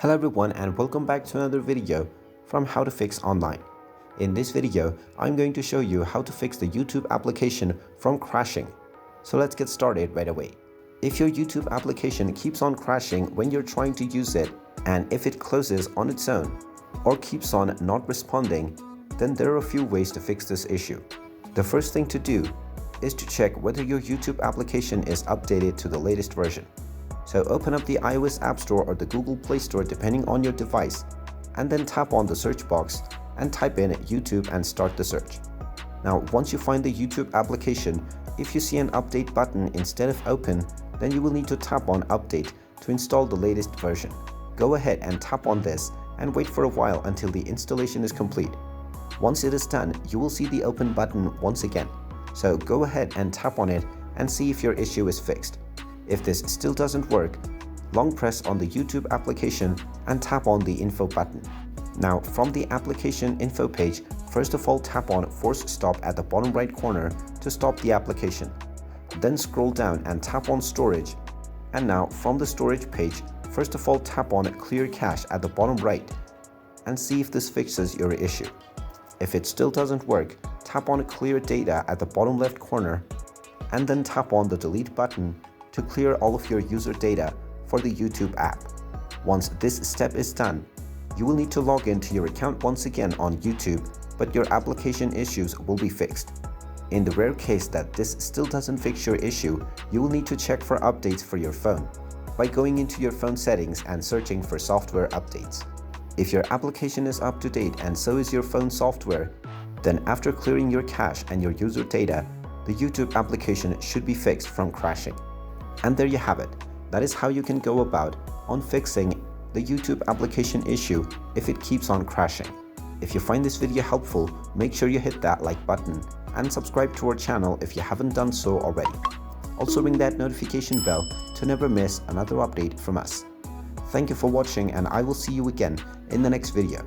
Hello everyone and welcome back to another video from How to Fix Online. In this video, I'm going to show you how to fix the YouTube application from crashing. So let's get started right away. If your YouTube application keeps on crashing when you're trying to use it, and if it closes on its own or keeps on not responding, then there are a few ways to fix this issue. The first thing to do is to check whether your YouTube application is updated to the latest version. So open up the iOS App Store or the Google Play Store depending on your device, and then tap on the search box and type in YouTube and start the search. Now once you find the YouTube application, if you see an update button instead of open, then you will need to tap on update to install the latest version. Go ahead and tap on this and wait for a while until the installation is complete. Once it is done, you will see the open button once again. So go ahead and tap on it and see if your issue is fixed. If this still doesn't work, long press on the YouTube application and tap on the info button. Now from the application info page, first of all tap on force stop at the bottom right corner to stop the application. Then scroll down and tap on storage. And now from the storage page, first of all tap on clear cache at the bottom right and see if this fixes your issue. If it still doesn't work, tap on clear data at the bottom left corner and then tap on the delete button to clear all of your user data for the YouTube app. Once this step is done, you will need to log into your account once again on YouTube, but your application issues will be fixed. In the rare case that this still doesn't fix your issue, you will need to check for updates for your phone by going into your phone settings and searching for software updates. If your application is up to date and so is your phone software, then after clearing your cache and your user data, the YouTube application should be fixed from crashing. And there you have it. That is how you can go about on fixing the YouTube application issue if it keeps on crashing. If you find this video helpful, make sure you hit that like button and subscribe to our channel if you haven't done so already. Also ring that notification bell to never miss another update from us. Thank you for watching and I will see you again in the next video.